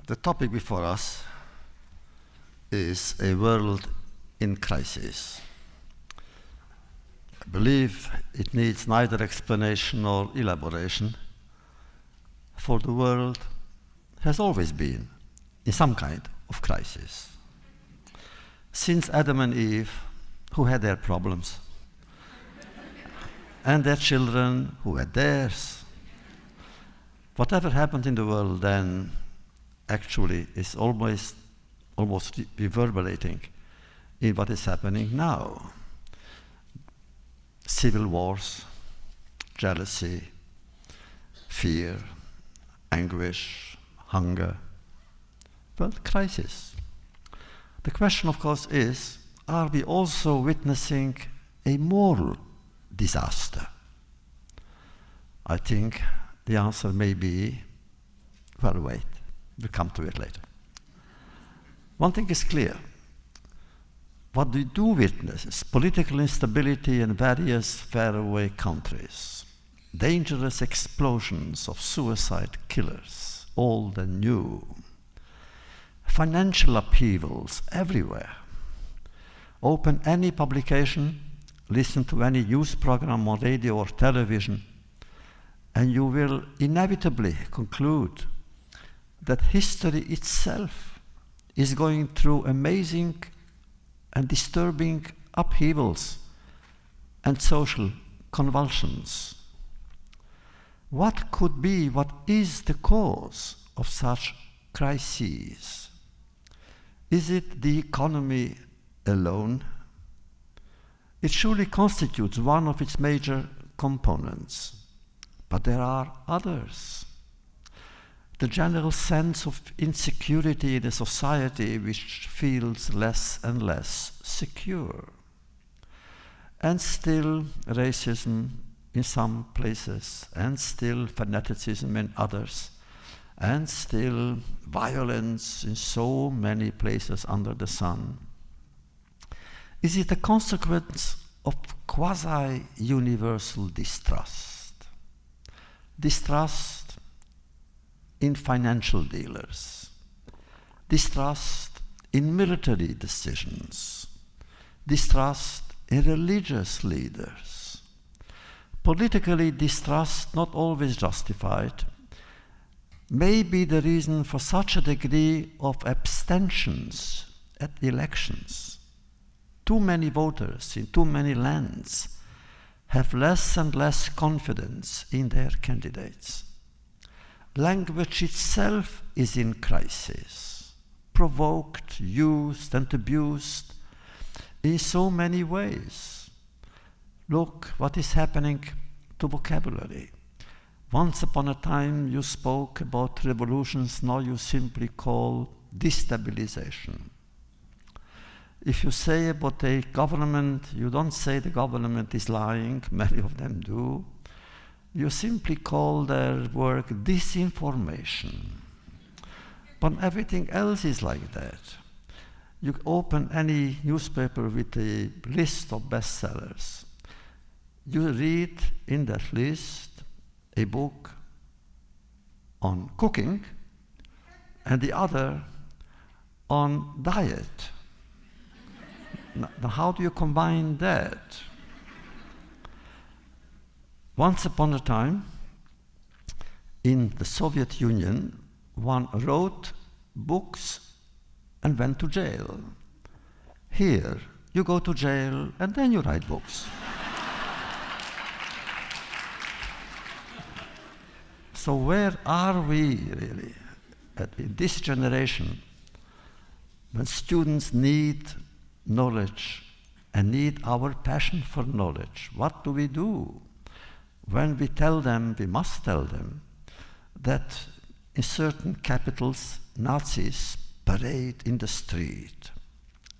The topic before us is a world in crisis. I believe it needs neither explanation nor elaboration, for the world has always been in some kind of crisis. Since Adam and Eve, who had their problems, and their children who had theirs, whatever happened in the world then actually is almost reverberating in what is happening now. Civil wars, jealousy, fear, anguish, hunger, well, crisis. The question, of course, is, are we also witnessing a moral disaster? I think the answer may be, well, wait, we'll come to it later. One thing is clear. What we do witness is political instability in various faraway countries, dangerous explosions of suicide killers, old and new, financial upheavals everywhere. Open any publication, listen to any news program on radio or television, and you will inevitably conclude that history itself is going through amazing and disturbing upheavals and social convulsions. What could be, what is the cause of such crises? Is it the economy alone? It surely constitutes one of its major components, but there are others. The general sense of insecurity in a society which feels less and less secure. And still racism in some places, and still fanaticism in others, and still violence in so many places under the sun. Is it a consequence of quasi-universal distrust? Distrust in financial dealers, distrust in military decisions, distrust in religious leaders, politically distrust, not always justified, may be the reason for such a degree of abstentions at elections. Too many voters in too many lands have less and less confidence in their candidates. Language itself is in crisis, provoked, used, and abused in so many ways. Look what is happening to vocabulary. Once upon a time you spoke about revolutions, now you simply call destabilization. If you say about a government, you don't say the government is lying, many of them do. You simply call their work disinformation. But everything else is like that. You open any newspaper with a list of bestsellers. You read in that list a book on cooking and the other on diet. Now, how do you combine that? Once upon a time, in the Soviet Union, one wrote books and went to jail. Here, you go to jail and then you write books. So where are we really in this generation when students need knowledge and need our passion for knowledge? What do we do? When we tell them, we must tell them, that in certain capitals, Nazis parade in the street.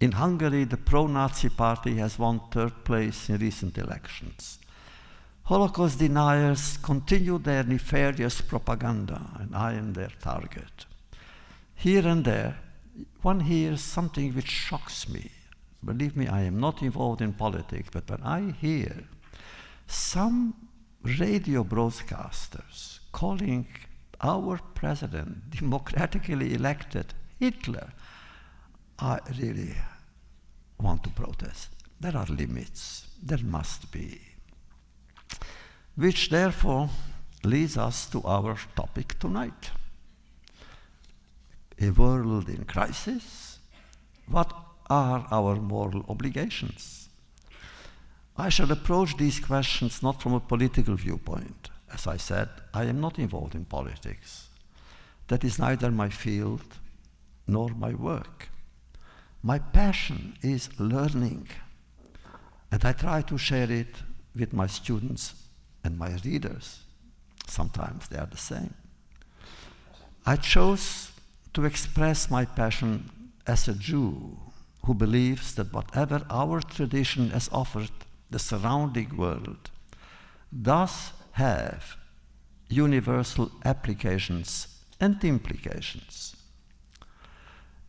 In Hungary, the pro-Nazi party has won third place in recent elections. Holocaust deniers continue their nefarious propaganda, and I am their target. Here and there, one hears something which shocks me. Believe me, I am not involved in politics, but when I hear some radio broadcasters calling our president, democratically elected Hitler, I really want to protest. There are limits. There must be. Which therefore leads us to our topic tonight. A world in crisis. What are our moral obligations? I shall approach these questions not from a political viewpoint. As I said, I am not involved in politics. That is neither my field nor my work. My passion is learning, and I try to share it with my students and my readers. Sometimes they are the same. I chose to express my passion as a Jew who believes that whatever our tradition has offered the surrounding world does have universal applications and implications.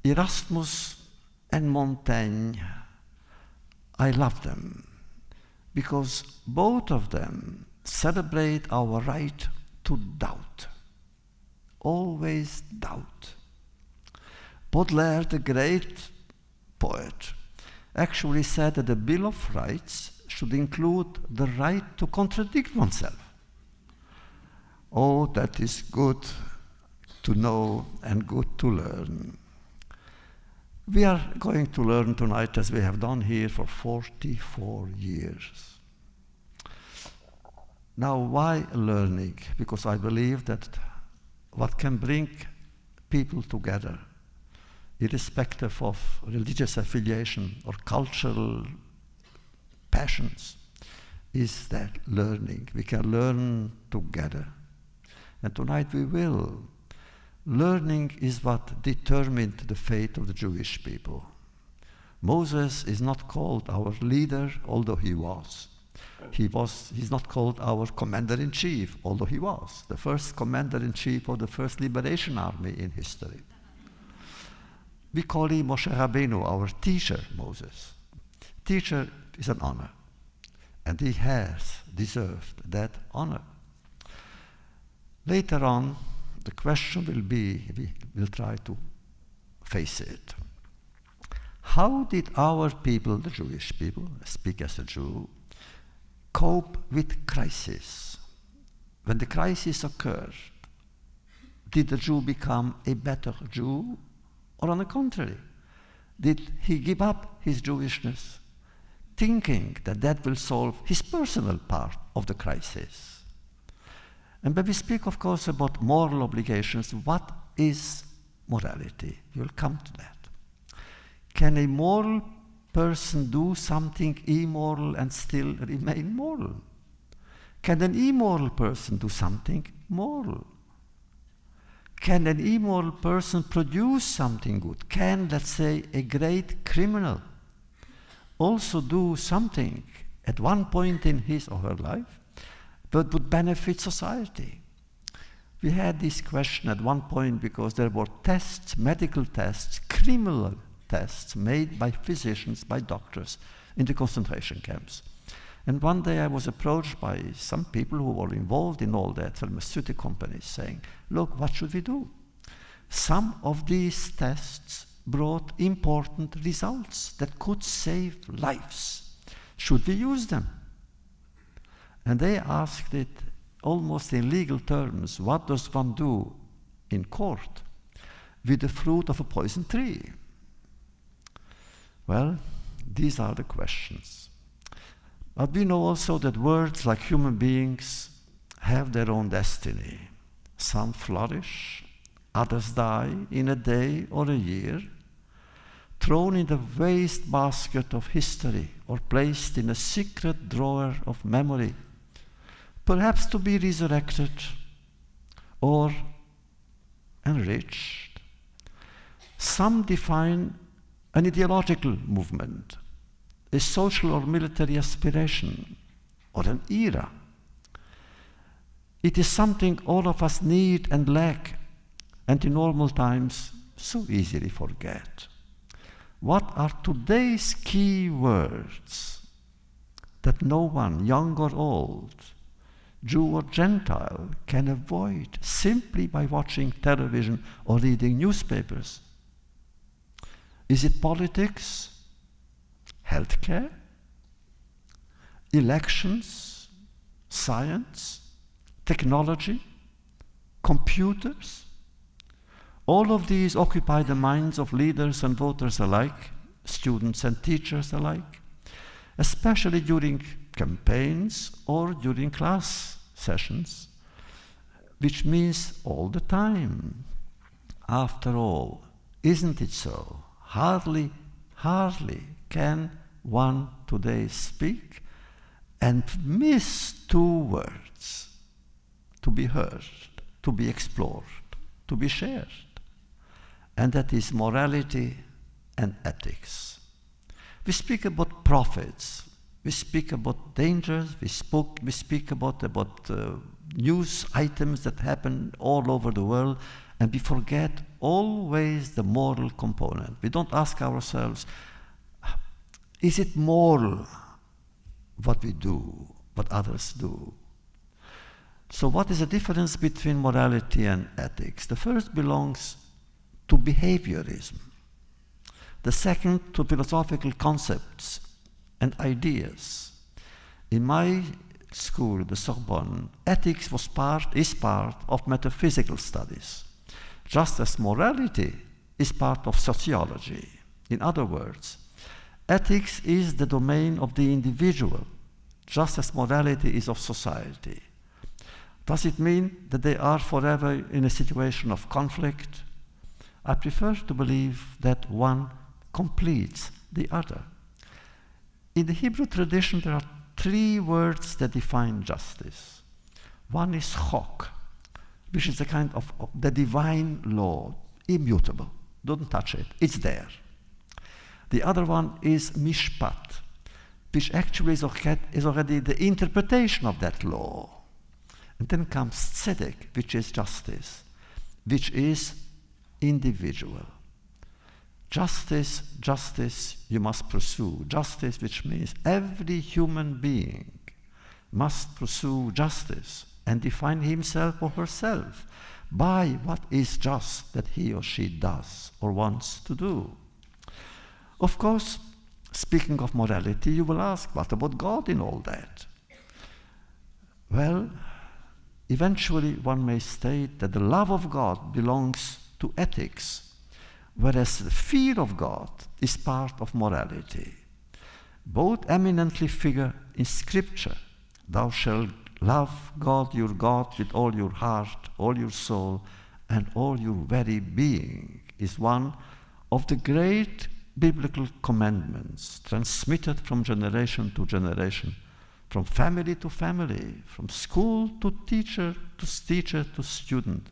Erasmus and Montaigne, I love them because both of them celebrate our right to doubt. Always doubt. Baudelaire, the great poet, actually said that the Bill of Rights should include the right to contradict oneself. Oh, that is good to know and good to learn. We are going to learn tonight as we have done here for 44 years. Now, why learning? Because I believe that what can bring people together, irrespective of religious affiliation or cultural passions, is that learning. We can learn together. And tonight we will. Learning is what determined the fate of the Jewish people. Moses is not called our leader, although he was. He's not called our commander-in-chief, although he was the first commander-in-chief of the first liberation army in history. We call him Moshe Rabbeinu, our teacher, Moses. Teacher is an honor, and he has deserved that honor. Later on, the question will be, we will try to face it. How did our people, the Jewish people, I speak as a Jew, cope with crisis? When the crisis occurred, did the Jew become a better Jew? Or on the contrary, did he give up his Jewishness, thinking that that will solve his personal part of the crisis? And when we speak, of course, about moral obligations, what is morality? We'll come to that. Can a moral person do something immoral and still remain moral? Can an immoral person do something moral? Can an immoral person produce something good? Can, let's say, a great criminal also do something at one point in his or her life that would benefit society? We had this question at one point because there were tests, medical tests, criminal tests made by physicians, by doctors in the concentration camps. And one day I was approached by some people who were involved in all that, pharmaceutical companies, saying, look, what should we do? Some of these tests brought important results that could save lives. Should we use them? And they asked it almost in legal terms, what does one do in court with the fruit of a poison tree? Well, these are the questions. But we know also that words, like human beings, have their own destiny. Some flourish, others die in a day or a year, thrown in the waste basket of history or placed in a secret drawer of memory, perhaps to be resurrected or enriched. Some define an ideological movement, a social or military aspiration, or an era. It is something all of us need and lack, and in normal times so easily forget. What are today's key words that no one, young or old, Jew or Gentile, can avoid simply by watching television or reading newspapers? Is it politics, healthcare, elections, science, technology, computers? All of these occupy the minds of leaders and voters alike, students and teachers alike, especially during campaigns or during class sessions, which means all the time. After all, isn't it so? Hardly can one today speak and miss two words: to be heard, to be explored, to be shared. And that is morality and ethics. We speak about profits, we speak about dangers, we speak about news items that happen all over the world, and we forget always the moral component. We don't ask ourselves, is it moral what we do, what others do? So what is the difference between morality and ethics? The first belongs to behaviorism. The second to philosophical concepts and ideas. In my school, the Sorbonne, ethics is part of metaphysical studies, just as morality is part of sociology. In other words, ethics is the domain of the individual, just as morality is of society. Does it mean that they are forever in a situation of conflict? I prefer to believe that one completes the other. In the Hebrew tradition, there are three words that define justice. One is chok, which is a kind of the divine law, immutable. Don't touch it, it's there. The other one is mishpat, which actually is already the interpretation of that law. And then comes tzedek, which is justice, which is individual. Justice you must pursue. Justice, which means every human being must pursue justice and define himself or herself by what is just that he or she does or wants to do. Of course, speaking of morality, you will ask, what about God in all that? Well, eventually one may state that the love of God belongs to ethics, whereas the fear of God is part of morality. Both eminently figure in Scripture. Thou shalt love God your God with all your heart, all your soul, and all your very being is one of the great biblical commandments transmitted from generation to generation, from family to family, from school to teacher to student.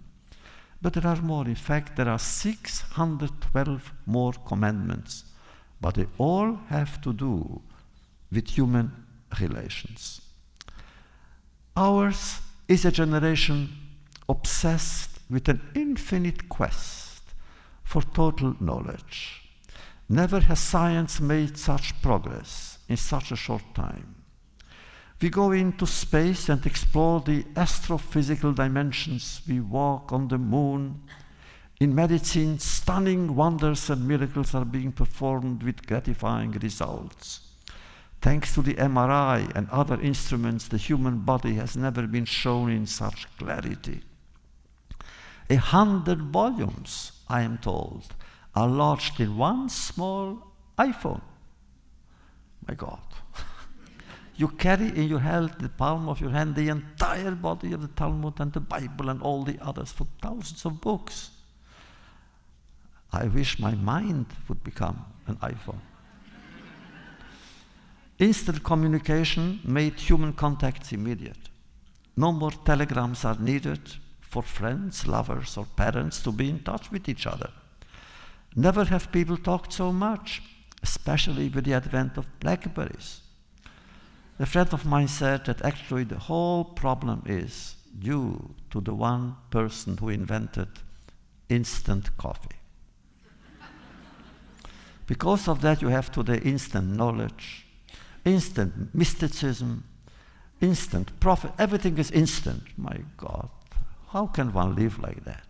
But there are more. In fact, there are 612 more commandments, but they all have to do with human relations. Ours is a generation obsessed with an infinite quest for total knowledge. Never has science made such progress in such a short time. We go into space and explore the astrophysical dimensions. We walk on the moon. In medicine, stunning wonders and miracles are being performed with gratifying results. Thanks to the MRI and other instruments, the human body has never been shown in such clarity. 100 volumes, I am told, are lodged in one small iPhone. My God. You carry in your hand, the palm of your hand, the entire body of the Talmud and the Bible and all the others for thousands of books. I wish my mind would become an iPhone. Instant communication made human contacts immediate. No more telegrams are needed for friends, lovers, or parents to be in touch with each other. Never have people talked so much, especially with the advent of BlackBerries. A friend of mine said that actually the whole problem is due to the one person who invented instant coffee. Because of that, you have today instant knowledge, instant mysticism, instant. Profit, everything is instant. My God, how can one live like that?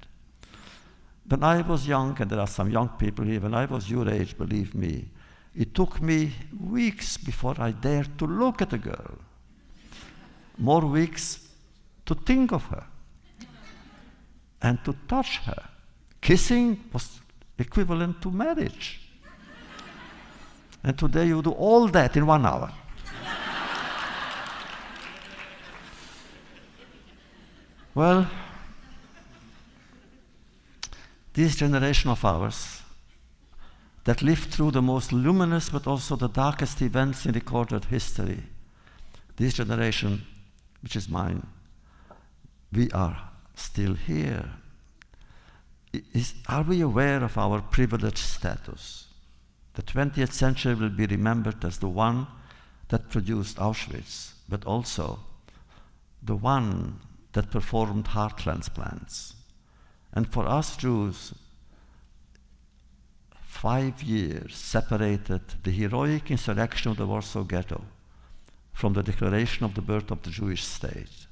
When I was young, and there are some young people here, when I was your age, believe me, it took me weeks before I dared to look at a girl. More weeks to think of her and to touch her. Kissing was equivalent to marriage. And today you do all that in 1 hour. Well, this generation of ours that lived through the most luminous but also the darkest events in recorded history, this generation, which is mine, we are still here. Are we aware of our privileged status? The 20th century will be remembered as the one that produced Auschwitz, but also the one that performed heart transplants. And for us Jews, 5 years separated the heroic insurrection of the Warsaw Ghetto from the declaration of the birth of the Jewish state.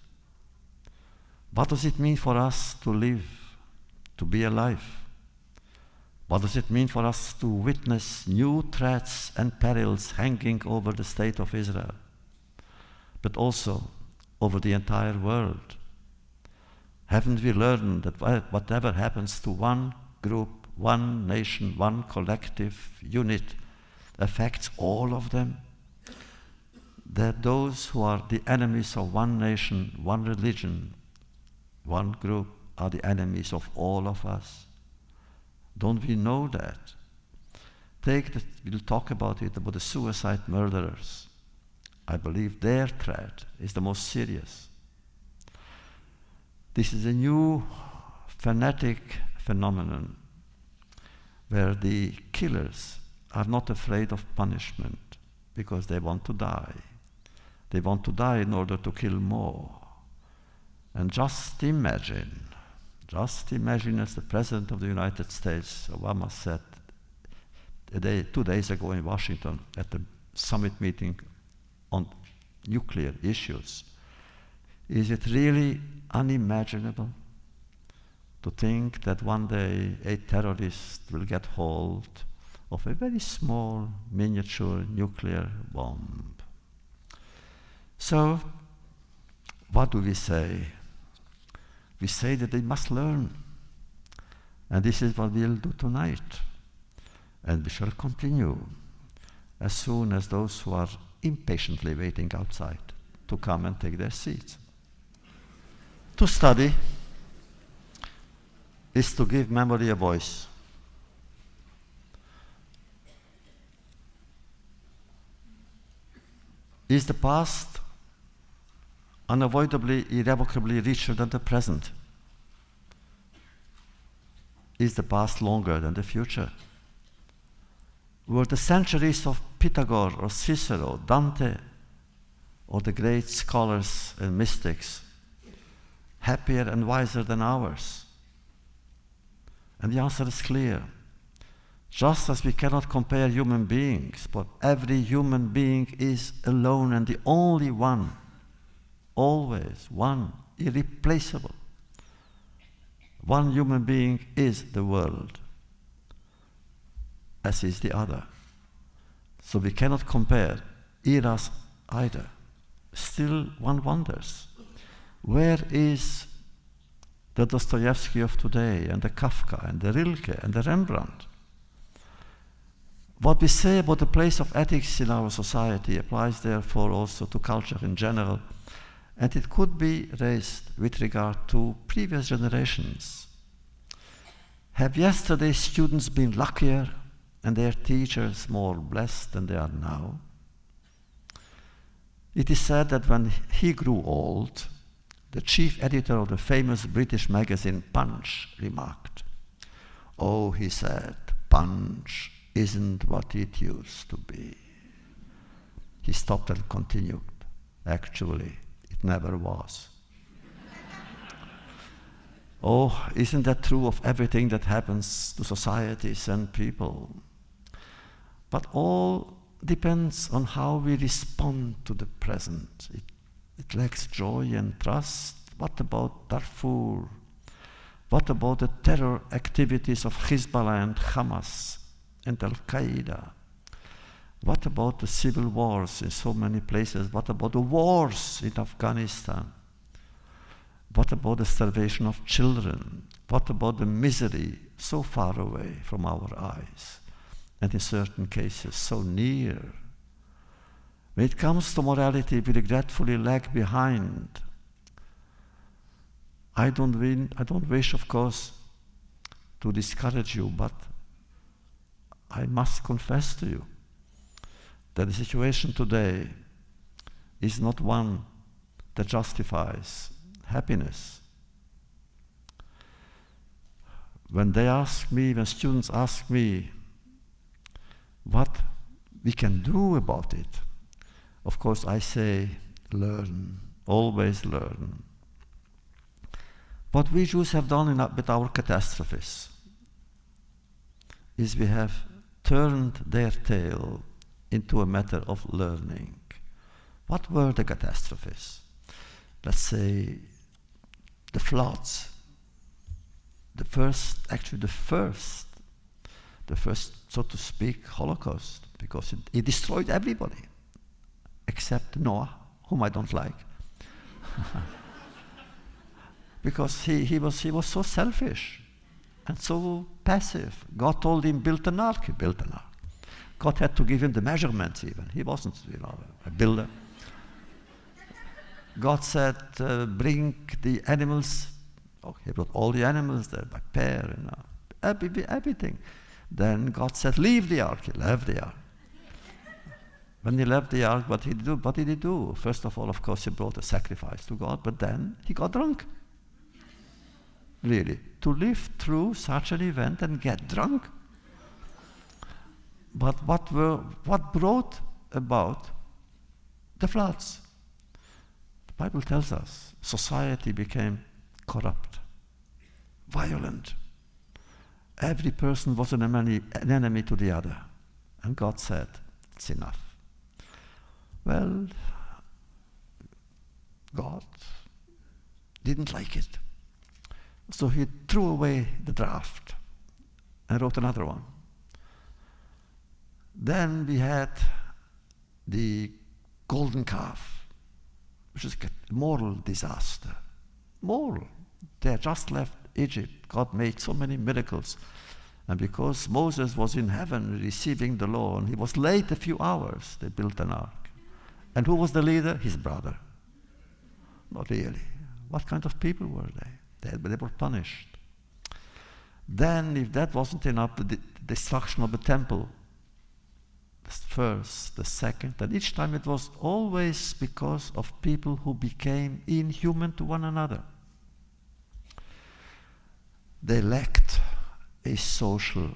What does it mean for us to live, to be alive? What does it mean for us to witness new threats and perils hanging over the state of Israel, but also over the entire world? Haven't we learned that whatever happens to one group, one nation, one collective unit affects all of them? That those who are the enemies of one nation, one religion, one group are the enemies of all of us. Don't we know that? We'll talk about it, about the suicide murderers. I believe their threat is the most serious. This is a new fanatic phenomenon where the killers are not afraid of punishment because they want to die. They want to die in order to kill more. And just imagine as the President of the United States, Obama, said 2 days ago in Washington at the summit meeting on nuclear issues, is it really unimaginable to think that one day a terrorist will get hold of a very small miniature nuclear bomb? So, what do we say? We say that they must learn. And this is what we'll do tonight. And we shall continue as soon as those who are impatiently waiting outside to come and take their seats. To study is to give memory a voice. Is the past unavoidably, irrevocably richer than the present? Is the past longer than the future? Were the centuries of Pythagoras or Cicero, Dante, or the great scholars and mystics happier and wiser than ours? And the answer is clear. Just as we cannot compare human beings, but every human being is alone and the only one, always one, irreplaceable. One human being is the world, as is the other. So we cannot compare eras either. Still, one wonders, where is the Dostoevsky of today, and the Kafka, and the Rilke, and the Rembrandt? What we say about the place of ethics in our society applies therefore also to culture in general, and it could be raised with regard to previous generations. Have yesterday's students been luckier and their teachers more blessed than they are now? It is said that when he grew old, the chief editor of the famous British magazine Punch remarked, "Oh," he said, "Punch isn't what it used to be." He stopped and continued, "Actually, it never was." Oh, isn't that true of everything that happens to societies and people? But all depends on how we respond to the present. It lacks joy and trust. What about Darfur? What about the terror activities of Hezbollah and Hamas and Al-Qaeda? What about the civil wars in so many places? What about the wars in Afghanistan? What about the starvation of children? What about the misery so far away from our eyes, and in certain cases so near? When it comes to morality, we regretfully lag behind. I don't wish, of course, to discourage you, but I must confess to you that the situation today is not one that justifies happiness. When students ask me what we can do about it, of course I say, learn, always learn. What we Jews have done with our catastrophes is we have turned their tale into a matter of learning. What were the catastrophes? Let's say the floods, the first, so to speak, Holocaust, because it destroyed everybody, except Noah, whom I don't like. Because he was so selfish and so passive. God told him, build an ark. He built an ark. God had to give him the measurements even. He wasn't, a builder. God said, bring the animals. Oh, he brought all the animals there by pair, everything. Then God said, leave the ark. He left the ark. When he left the ark, what did he do? First of all, of course, he brought a sacrifice to God, but then he got drunk. Really, to live through such an event and get drunk. But what brought about the floods? The Bible tells us society became corrupt, violent. Every person was an enemy to the other. And God said, it's enough. Well, God didn't like it. So he threw away the draft and wrote another one. Then we had the golden calf, which is a moral disaster. Moral. They had just left Egypt. God made so many miracles. And because Moses was in heaven receiving the law, and he was late a few hours, they built an ark. And who was the leader? His brother. Not really. What kind of people were they? They were punished. Then, if that wasn't enough, the destruction of the temple, the first, the second, and each time it was always because of people who became inhuman to one another. They lacked a social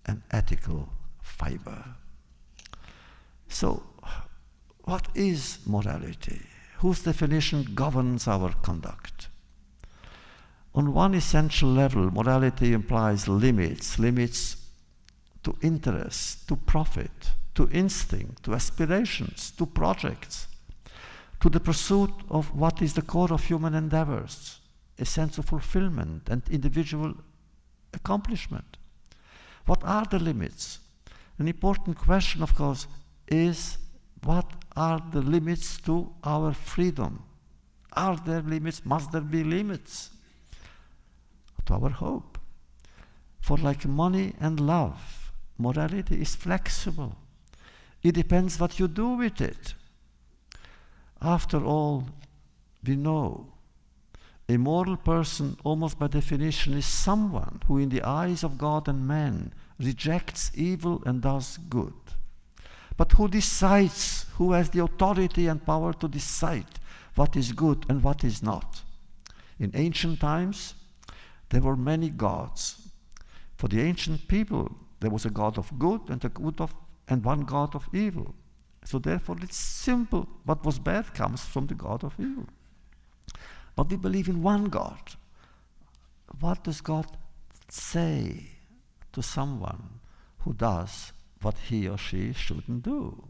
and ethical fiber. So, what is morality? Whose definition governs our conduct? On one essential level, morality implies limits to interest, to profit, to instinct, to aspirations, to projects, to the pursuit of what is the core of human endeavors, a sense of fulfillment and individual accomplishment. What are the limits? An important question, of course, is what are the limits to our freedom? Are there limits? Must there be limits to our hope? For like money and love, morality is flexible. It depends what you do with it. After all, we know a moral person, almost by definition, is someone who in the eyes of God and man rejects evil and does good. But who decides, who has the authority and power to decide what is good and what is not? In ancient times, there were many gods. For the ancient people, there was a god of good and one god of evil. So therefore it's simple. What was bad comes from the god of evil. But we believe in one God. What does God say to someone who does what he or she shouldn't do?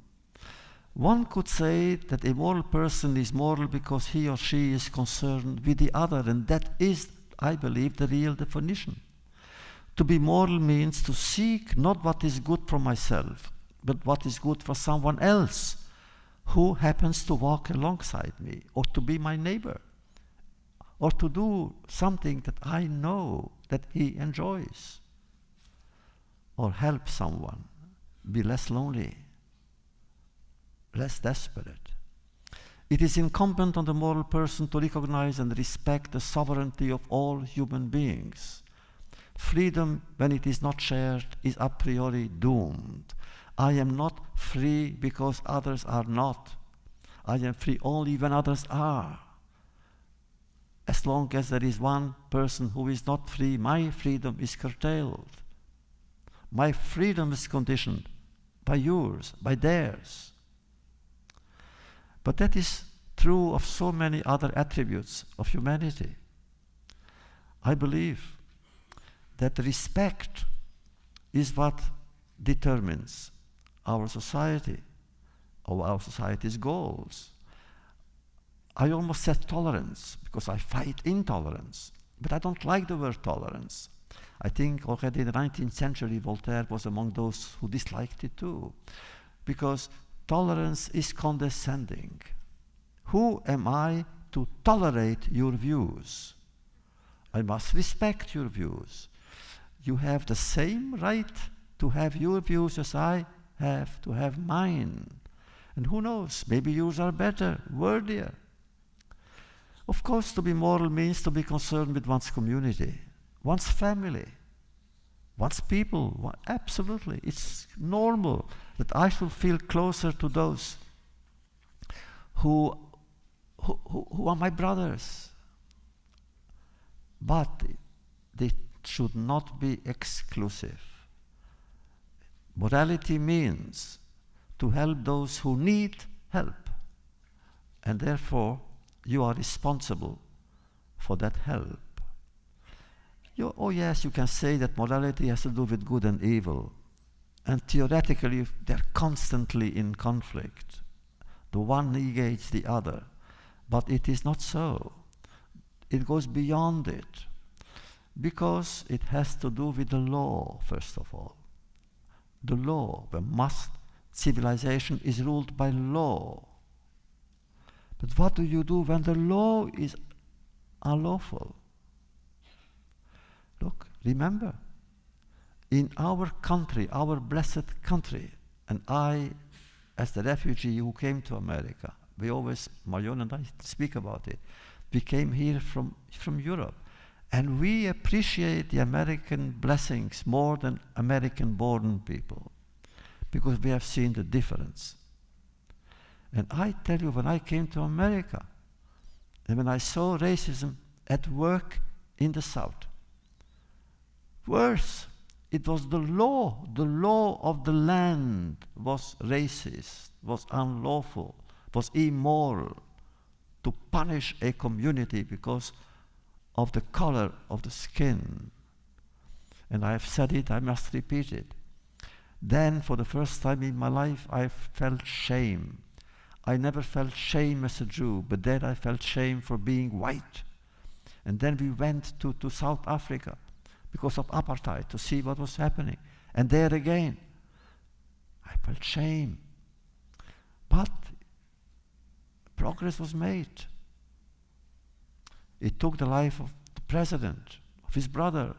One could say that a moral person is moral because he or she is concerned with the other, and that is, I believe, the real definition. To be moral means to seek not what is good for myself, but what is good for someone else who happens to walk alongside me, or to be my neighbor, or to do something that I know that he enjoys, or help someone be less lonely, less desperate. It is incumbent on the moral person to recognize and respect the sovereignty of all human beings. Freedom, when it is not shared, is a priori doomed. I am not free because others are not. I am free only when others are. As long as there is one person who is not free, my freedom is curtailed. My freedom is conditioned by yours, by theirs. But that is true of so many other attributes of humanity. I believe that respect is what determines our society, or our society's goals. I almost said tolerance, because I fight intolerance, but I don't like the word tolerance. I think already in the 19th century, Voltaire was among those who disliked it too, because tolerance is condescending. Who am I to tolerate your views? I must respect your views. You have the same right to have your views as I have to have mine. And who knows, maybe yours are better, worthier. Of course, to be moral means to be concerned with one's community, one's family, one's people. Absolutely, it's normal that I should feel closer to those who are my brothers. But they should not be exclusive. Morality means to help those who need help, and therefore you are responsible for that help. Oh yes, you can say that morality has to do with good and evil, and theoretically they're constantly in conflict. The one negates the other, but it is not so. It goes beyond it, because it has to do with the law, first of all. The law, civilization is ruled by law. But what do you do when the law is unlawful? Look, remember, in our country, our blessed country, and I, as the refugee who came to America, we always, Marion and I speak about it, we came here from Europe, and we appreciate the American blessings more than American-born people, because we have seen the difference. And I tell you, when I came to America, and when I saw racism at work in the South, worse, it was the law of the land was racist, was unlawful, was immoral, to punish a community because of the color of the skin. And I have said it, I must repeat it. Then, for the first time in my life, I felt shame. I never felt shame as a Jew, but then I felt shame for being white. And then we went to South Africa because of apartheid to see what was happening. And there again, I felt shame. But progress was made. It took the life of the president, of his brother,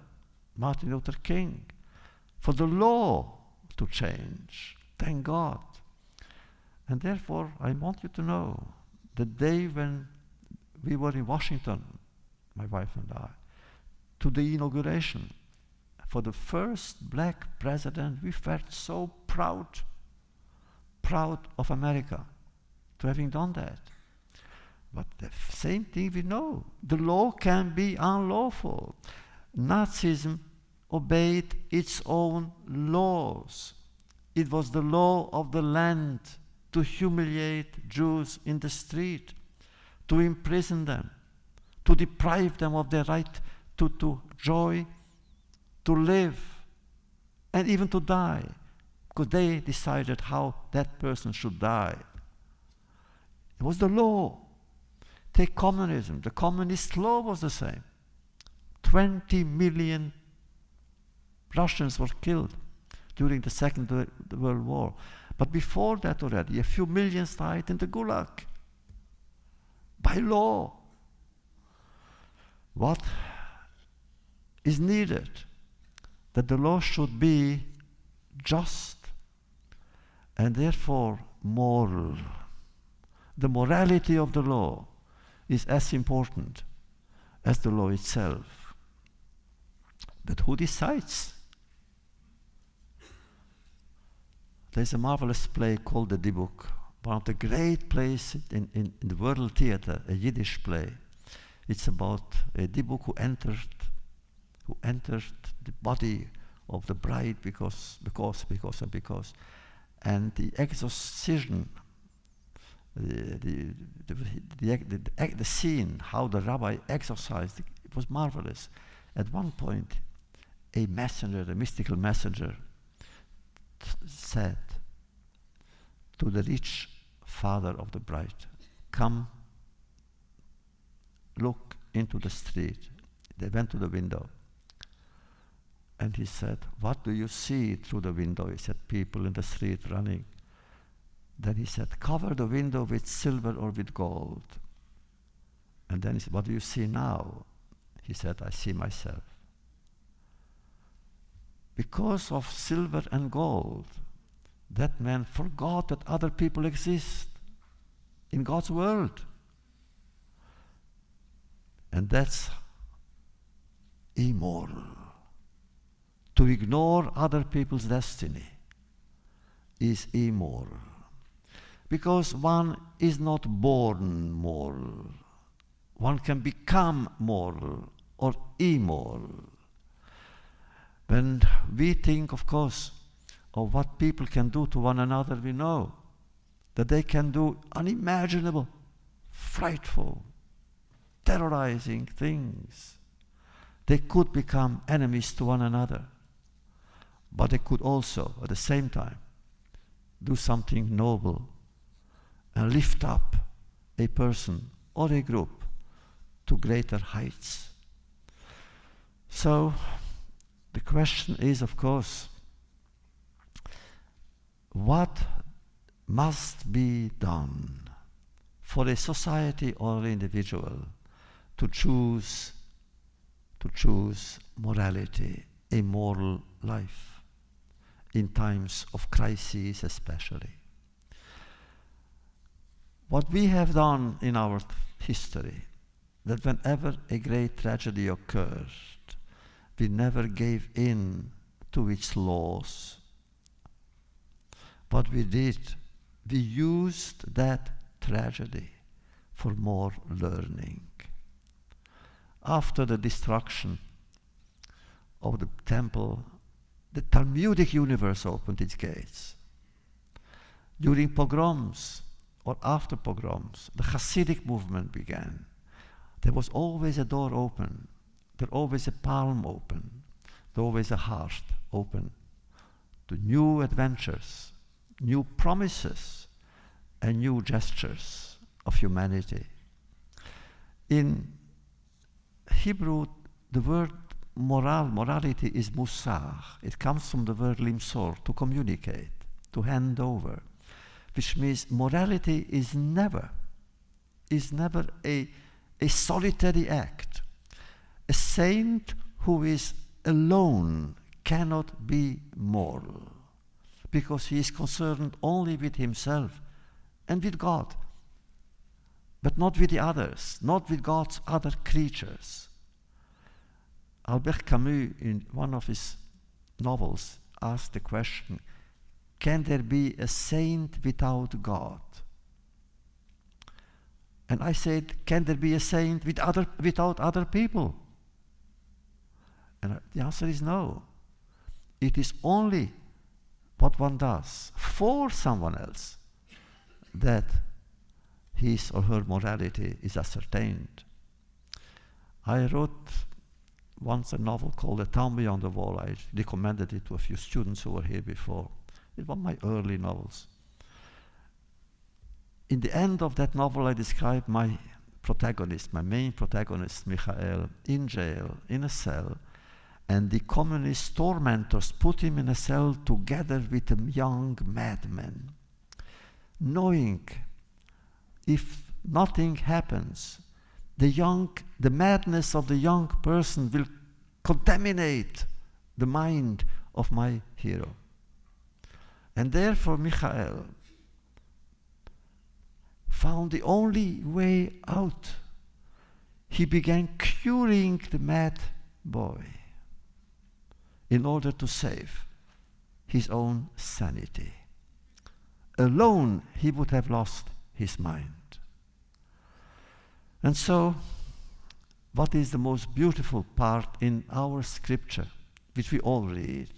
Martin Luther King, for the law to change. Thank God. And therefore, I want you to know, the day when we were in Washington, my wife and I, to the inauguration, for the first black president, we felt so proud of America to having done that. But the same thing we know, the law can be unlawful. Nazism obeyed its own laws. It was the law of the land to humiliate Jews in the street, to imprison them, to deprive them of their right to joy, to live, and even to die, because they decided how that person should die. It was the law. Take communism. The communist law was the same. 20 million Russians were killed during the Second World War. But before that already, a few millions died in the Gulag. By law. What is needed? That the law should be just and therefore moral. The morality of the law is as important as the law itself. But who decides? There's a marvelous play called The Dybbuk, one of the great plays in the World Theatre, a Yiddish play. It's about a Dybbuk who entered the body of the bride because. And the exorcism, the scene, how the rabbi exorcised, it was marvelous. At one point, a mystical messenger, said to the rich father of the bride, "Come, look into the street." They went to the window. And he said, "What do you see through the window?" He said, "People in the street running." Then he said, "Cover the window with silver or with gold." And then he said, "What do you see now?" He said, "I see myself." Because of silver and gold, that man forgot that other people exist in God's world. And that's immoral. To ignore other people's destiny is immoral. Because one is not born moral. One can become moral or immoral. When we think, of course, of what people can do to one another, we know that they can do unimaginable, frightful, terrorizing things. They could become enemies to one another, but they could also, at the same time, do something noble and lift up a person or a group to greater heights. So, the question is, of course, what must be done for a society or an individual to choose morality, a moral life, in times of crises especially? What we have done in our history, that whenever a great tragedy occurred, we never gave in to its laws. What we did, we used that tragedy for more learning. After the destruction of the temple, the Talmudic universe opened its gates. During pogroms or after pogroms, the Hasidic movement began. There was always a door open. There's always a palm open. There's always a heart open to new adventures, new promises, and new gestures of humanity. In Hebrew, the word morality is musar. It comes from the word limsor, to communicate, to hand over, which means morality is never a solitary act. A saint who is alone cannot be moral, because he is concerned only with himself and with God, but not with the others, not with God's other creatures. Albert Camus, in one of his novels, asked the question, can there be a saint without God? And I said, can there be a saint without other people? And the answer is no. It is only what one does for someone else that his or her morality is ascertained. I wrote once a novel called A Town Beyond the Wall. I recommended it to a few students who were here before. It was one of my early novels. in the end of that novel, I describe my protagonist, my main protagonist, Michael, in jail, in a cell, and the communist tormentors put him in a cell together with a young madman, knowing if nothing happens, the madness of the young person will contaminate the mind of my hero. And therefore, Michael found the only way out. He began curing the mad boy in order to save his own sanity. Alone, he would have lost his mind. And so, what is the most beautiful part in our scripture, which we all read,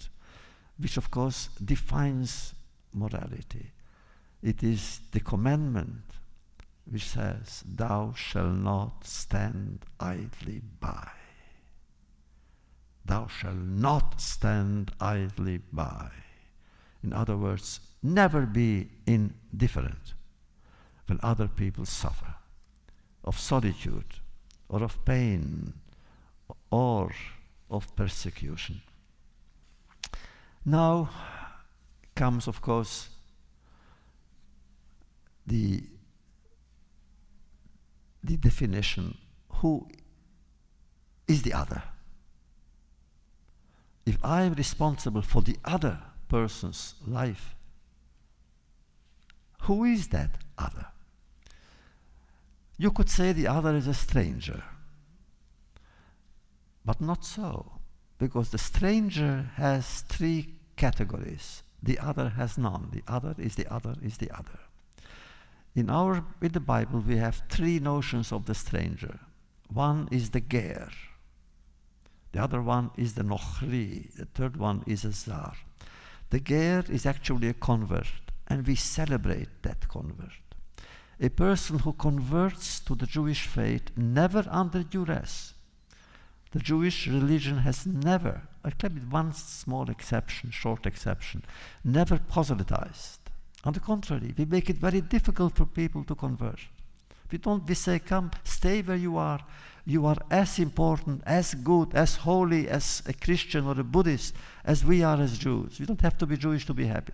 which of course defines morality? It is the commandment which says, "Thou shalt not stand idly by." Thou shalt not stand idly by. In other words, never be indifferent when other people suffer of solitude or of pain or of persecution. Now comes, of course, the definition. Who is the other? If I am responsible for the other person's life, who is that other? You could say the other is a stranger, but not so, because the stranger has three categories. The other has none. The other is the other is the other. In the Bible, we have three notions of the stranger. One is the ger. The other one is the nochri. The third one is a zar. The ger is actually a convert, and we celebrate that convert. A person who converts to the Jewish faith, never under duress. The Jewish religion has never, except with one small exception, short exception, never proselytized. On the contrary, we make it very difficult for people to convert. We say, come, stay where you are. You are as important, as good, as holy as a Christian or a Buddhist as we are as Jews. You don't have to be Jewish to be happy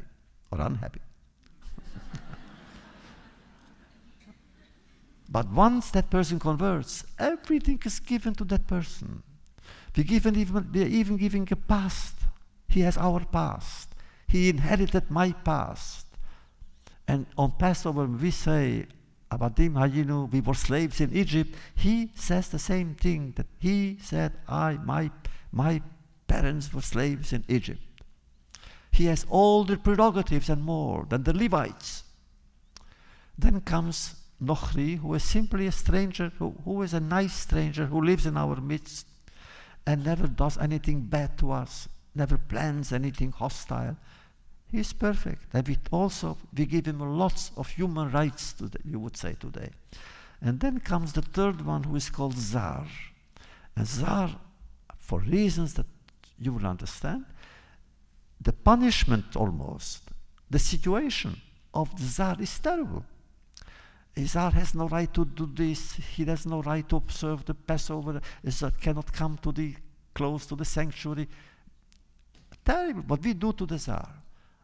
or unhappy. But once that person converts, everything is given to that person. We are even giving a past. He has our past. He inherited my past. And on Passover, we say, Abadim Hayinu, we were slaves in Egypt. He says the same thing, that he said, my parents were slaves in Egypt. He has all the prerogatives and more than the Levites. Then comes Nochri, who is simply a stranger, who is a nice stranger, who lives in our midst and never does anything bad to us, never plans anything hostile. He is perfect. And we give him lots of human rights, you would say today. And then comes the third one, who is called Zar. And Zar, for reasons that you will understand, the punishment almost, the situation of the Zar is terrible. Zar has no right to do this. He has no right to observe the Passover. Zar cannot come close to the sanctuary. Terrible. What we do to the Zar.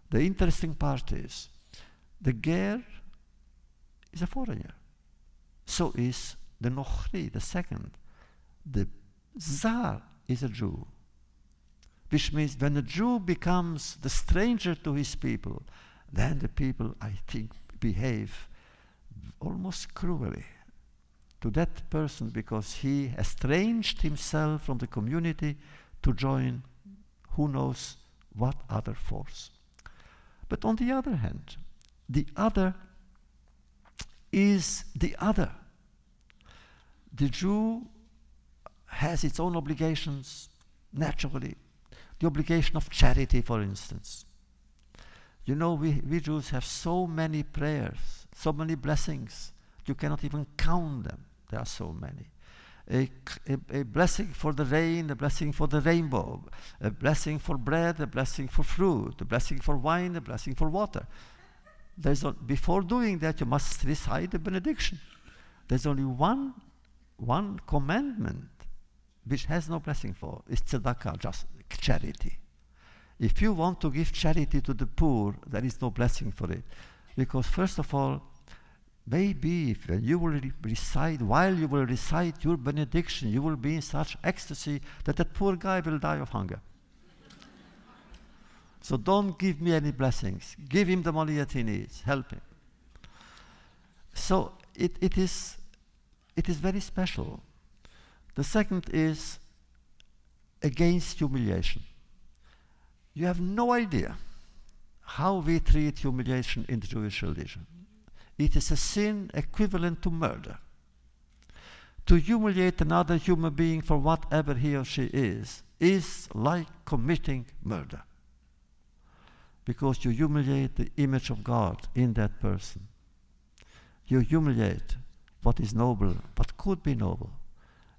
The interesting part is, the ger is a foreigner. So is the nochri, the second. The Zar is a Jew. Which means when a Jew becomes the stranger to his people, then the people, I think, behave almost cruelly to that person, because he estranged himself from the community to join who knows what other force. But on the other hand, the other is the other. The Jew has its own obligations, naturally. The obligation of charity, for instance. You know, we Jews have so many prayers, so many blessings. You cannot even count them. There are so many. A blessing for the rain, a blessing for the rainbow, a blessing for bread, a blessing for fruit, a blessing for wine, a blessing for water. Before doing that, you must recite the benediction. There's only one commandment which has no blessing for. It's tzedakah, just charity. If you want to give charity to the poor, there is no blessing for it. Because first of all, maybe when you will while you will recite your benediction, you will be in such ecstasy that that poor guy will die of hunger. So don't give me any blessings. Give him the money that he needs. Help him. So it is very special. The second is against humiliation. You have no idea how we treat humiliation in the Jewish religion. It is a sin equivalent to murder. To humiliate another human being for whatever he or she is like committing murder. Because you humiliate the image of God in that person. You humiliate what is noble, what could be noble,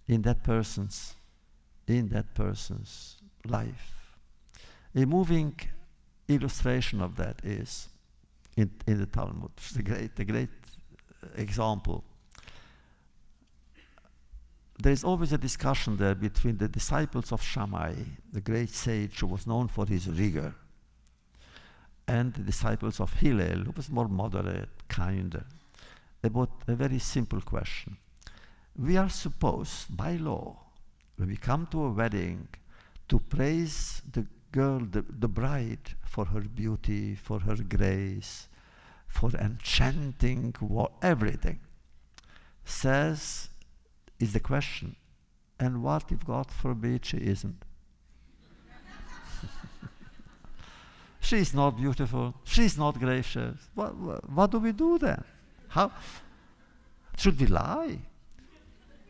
in that person's life. A moving illustration of that is in the Talmud. It's a great example. There is always a discussion there between the disciples of Shammai, the great sage who was known for his rigor, and the disciples of Hillel, who was more moderate, kinder, about a very simple question. We are supposed, by law, when we come to a wedding, to praise the girl, the bride, for her beauty, for her grace, for enchanting everything. Is the question, and what if God forbid she isn't? She's not beautiful, she's not gracious. What do we do then? How? Should we lie?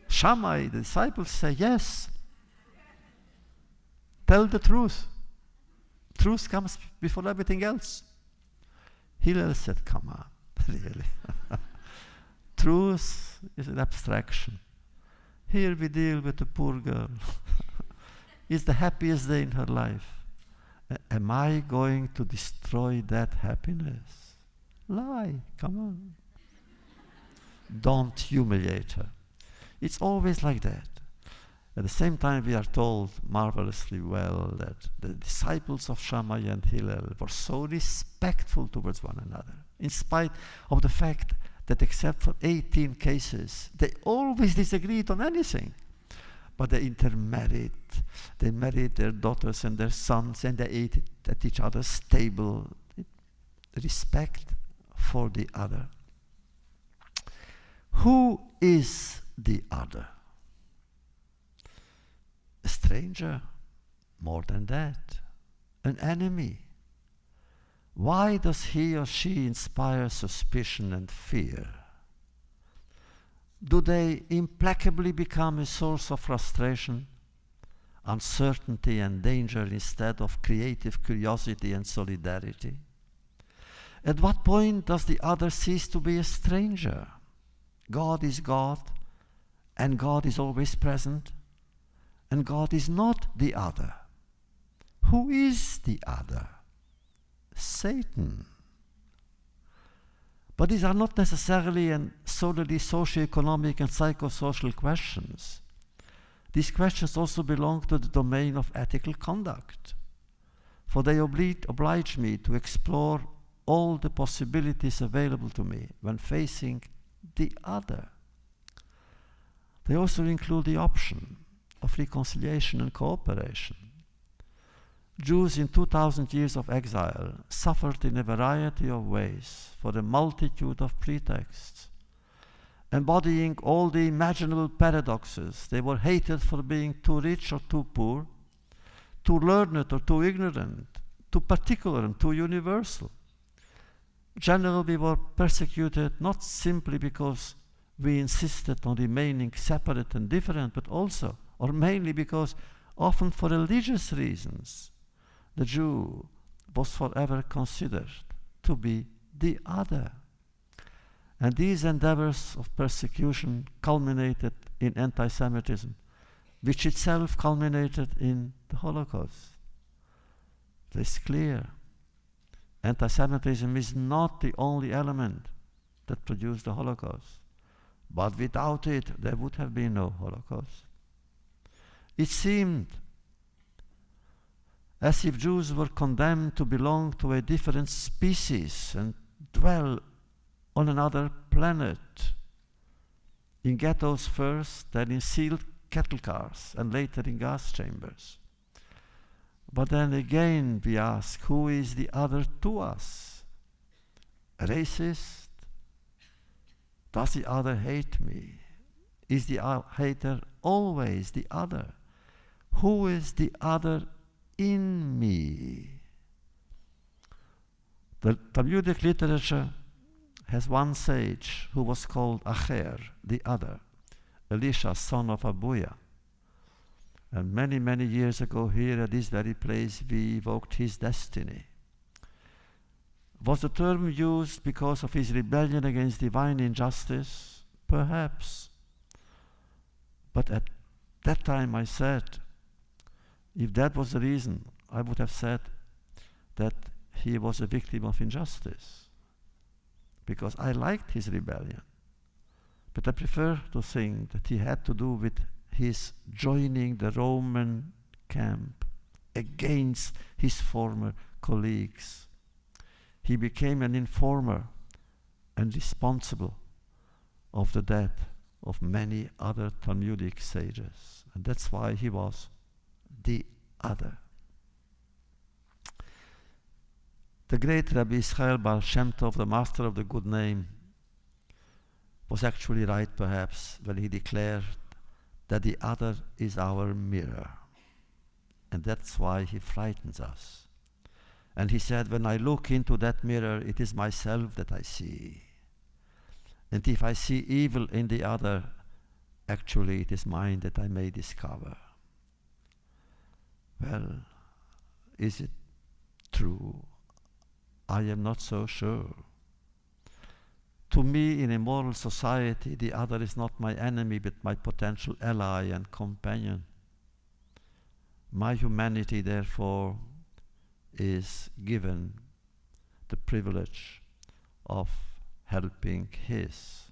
Shammai, the disciples say, yes. Tell the truth. Truth comes before everything else. Hillel said, come on, really. Truth is an abstraction. Here we deal with a poor girl. It's the happiest day in her life. Am I going to destroy that happiness? Lie, come on. Don't humiliate her. It's always like that. At the same time, we are told marvelously well that the disciples of Shammai and Hillel were so respectful towards one another, in spite of the fact that except for 18 cases, they always disagreed on anything. But they intermarried. They married their daughters and their sons, and they ate at each other's table. Respect for the other. Who is the other? A stranger? More than that. An enemy. Why does he or she inspire suspicion and fear? Do they implacably become a source of frustration, uncertainty and danger instead of creative curiosity and solidarity? At what point does the other cease to be a stranger? God is God, and God is always present, and God is not the other. Who is the other? Satan. But these are not necessarily and solely socio-economic and psychosocial questions. These questions also belong to the domain of ethical conduct, for they oblige me to explore all the possibilities available to me when facing the other. They also include the option of reconciliation and cooperation. Jews in 2,000 years of exile suffered in a variety of ways for a multitude of pretexts. Embodying all the imaginable paradoxes, they were hated for being too rich or too poor, too learned or too ignorant, too particular and too universal. Generally, we were persecuted not simply because we insisted on remaining separate and different, but also, or mainly because, often for religious reasons, the Jew was forever considered to be the other. And these endeavors of persecution culminated in anti-Semitism, which itself culminated in the Holocaust. It's clear. Anti-Semitism is not the only element that produced the Holocaust. But without it, there would have been no Holocaust. It seemed as if Jews were condemned to belong to a different species and dwell on another planet, in ghettos first, then in sealed cattle cars, and later in gas chambers. But then again we ask, who is the other to us? A racist? Does the other hate me? Is the hater always the other? Who is the other in me? The Talmudic literature has one sage who was called Acher, the other, Elisha, son of Abuya. And many, many years ago here at this very place we evoked his destiny. Was the term used because of his rebellion against divine injustice? Perhaps. But at that time I said, if that was the reason, I would have said that he was a victim of injustice, because I liked his rebellion. But I prefer to think that he had to do with his joining the Roman camp against his former colleagues. He became an informer and responsible of the death of many other Talmudic sages. And that's why he was the other. The great Rabbi Israel Baal Shem Tov, the master of the good name, was actually right perhaps when he declared that the other is our mirror. And that's why he frightens us. And he said, when I look into that mirror, it is myself that I see. And if I see evil in the other, actually it is mine that I may discover. Well, is it true? I am not so sure. To me, in a moral society, the other is not my enemy, but my potential ally and companion. My humanity, therefore, is given the privilege of helping his.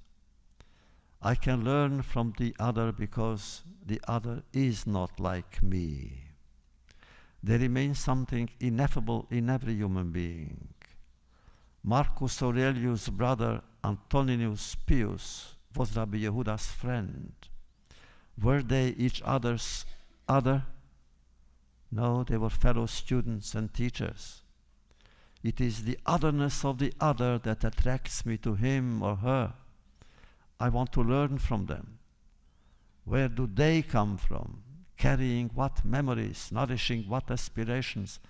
I can learn from the other because the other is not like me. There remains something ineffable in every human being. Marcus Aurelius' brother Antoninus Pius was Rabbi Yehuda's friend. Were they each other's other? No, they were fellow students and teachers. It is the otherness of the other that attracts me to him or her. I want to learn from them. Where do they come from? Carrying what memories, nourishing what aspirations,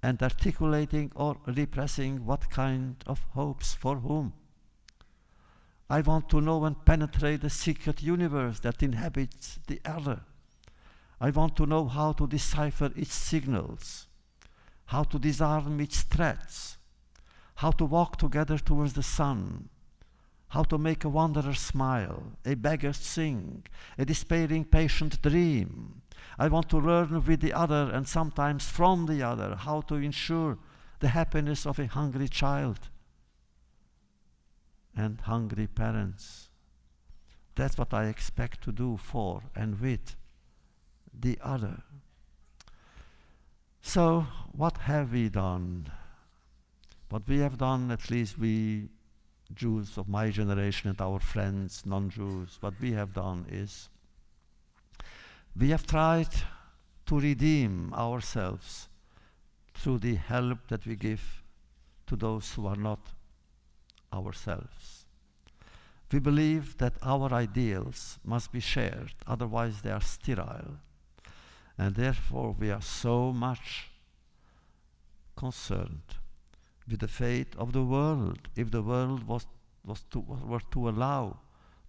and articulating or repressing what kind of hopes for whom? I want to know and penetrate the secret universe that inhabits the other. I want to know how to decipher its signals, how to disarm its threats, how to walk together towards the sun, how to make a wanderer smile, a beggar sing, a despairing patient dream. I want to learn with the other and sometimes from the other how to ensure the happiness of a hungry child and hungry parents. That's what I expect to do for and with the other. So, what have we done? What we have done, at least we Jews of my generation and our friends, non-Jews, what we have done is we have tried to redeem ourselves through the help that we give to those who are not ourselves. We believe that our ideals must be shared, otherwise they are sterile. And therefore we are so much concerned with the fate of the world. If the world were to allow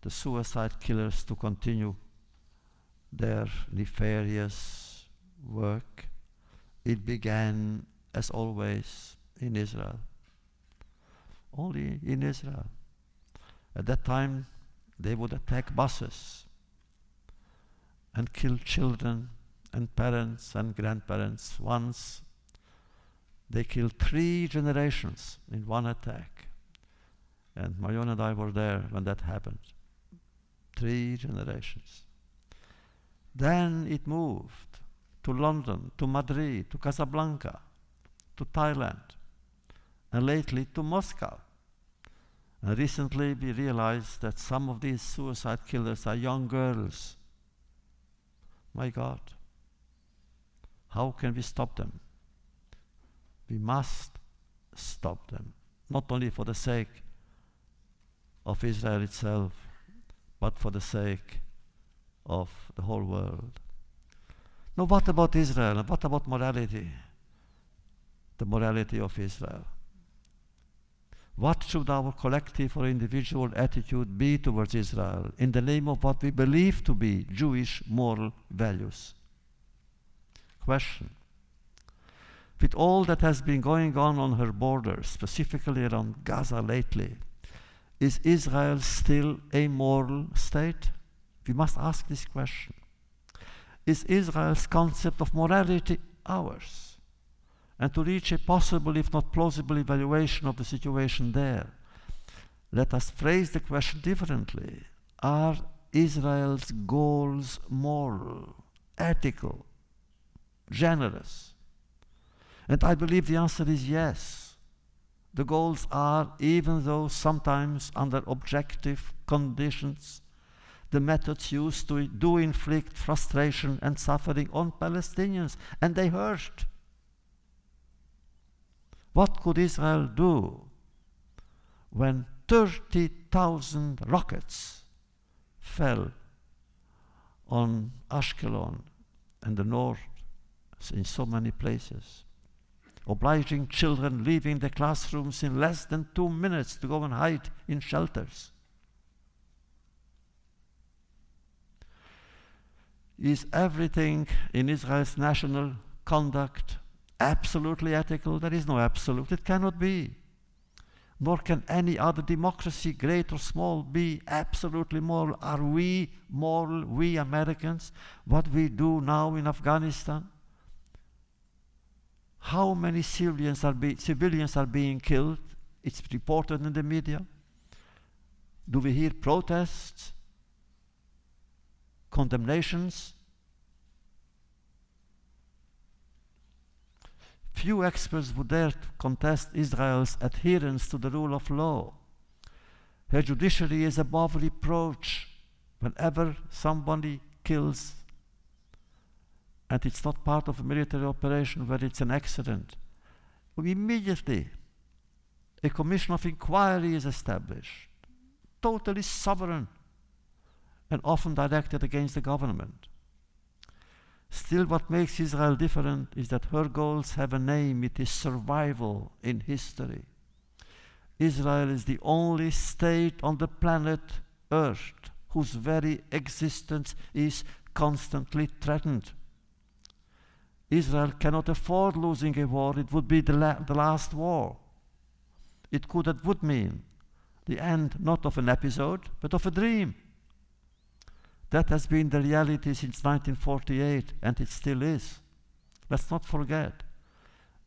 the suicide killers to continue their nefarious work, it began, as always, in Israel. Only in Israel. At that time, they would attack buses and kill children and parents and grandparents. Once, They killed 3 generations in one attack. And Marion and I were there when that happened. 3 generations. Then it moved to London, to Madrid, to Casablanca, to Thailand, and lately to Moscow. And recently we realized that some of these suicide killers are young girls. My God, how can we stop them? We must stop them, not only for the sake of Israel itself, but for the sake of the whole world. Now, what about Israel? What about morality? The morality of Israel. What should our collective or individual attitude be towards Israel in the name of what we believe to be Jewish moral values? Question. With all that has been going on her borders, specifically around Gaza lately, is Israel still a moral state? We must ask this question. Is Israel's concept of morality ours? And to reach a possible, if not plausible, evaluation of the situation there, let us phrase the question differently. Are Israel's goals moral, ethical, generous? And I believe the answer is yes. The goals are, even though sometimes under objective conditions, the methods used do inflict frustration and suffering on Palestinians, and they hurt. What could Israel do when 30,000 rockets fell on Ashkelon and the north in so many places, obliging children leaving the classrooms in less than 2 minutes to go and hide in shelters? Is everything in Israel's national conduct absolutely ethical? There is no absolute. It cannot be. Nor can any other democracy, great or small, be absolutely moral. Are we moral, we Americans, what we do now in Afghanistan? How many civilians are being killed? It's reported in the media. Do we hear protests? Condemnations? Few experts would dare to contest Israel's adherence to the rule of law. Her judiciary is above reproach whenever somebody kills, and it's not part of a military operation where it's an accident. Immediately, a commission of inquiry is established, totally sovereign, and often directed against the government. Still, what makes Israel different is that her goals have a name. It is survival in history. Israel is the only state on the planet Earth whose very existence is constantly threatened. Israel cannot afford losing a war. It would be the last war. It would mean the end not of an episode, but of a dream. That has been the reality since 1948, and it still is. Let's not forget.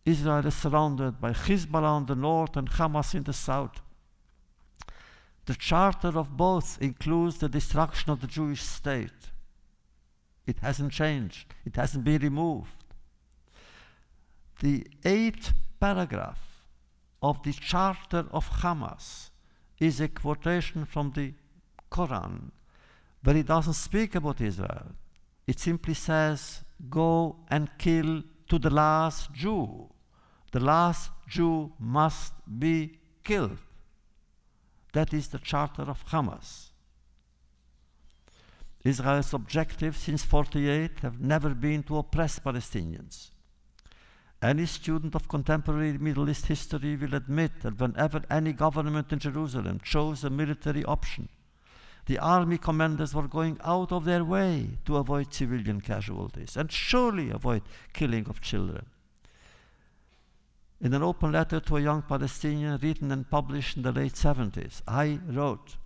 Israel is surrounded by Hezbollah on the north and Hamas in the south. The charter of both includes the destruction of the Jewish state. It hasn't changed. It hasn't been removed. The 8th paragraph of the charter of Hamas is a quotation from the Quran, but it doesn't speak about Israel. It simply says, go and kill to the last Jew. The last Jew must be killed. That is the charter of Hamas. Israel's objectives since 1948 have never been to oppress Palestinians. Any student of contemporary Middle East history will admit that whenever any government in Jerusalem chose a military option, the army commanders were going out of their way to avoid civilian casualties and surely avoid killing of children. In an open letter to a young Palestinian written and published in the late 70s, I wrote,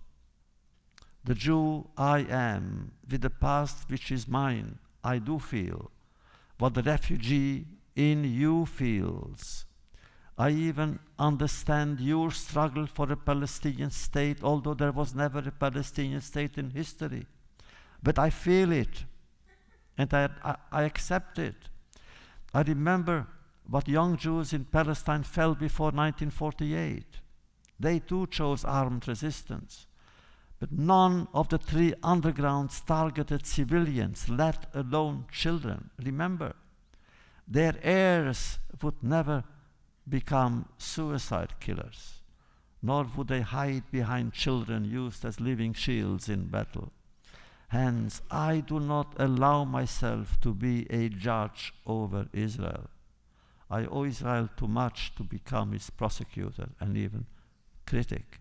"The Jew I am, with the past which is mine, I do feel what the refugee in you feels. I even understand your struggle for a Palestinian state, although there was never a Palestinian state in history. But I feel it, and I accept it. I remember what young Jews in Palestine felt before 1948. They too chose armed resistance. But none of the 3 undergrounds targeted civilians, let alone children. Remember, their heirs would never become suicide killers, nor would they hide behind children used as living shields in battle. Hence, I do not allow myself to be a judge over Israel. I owe Israel too much to become its prosecutor and even critic.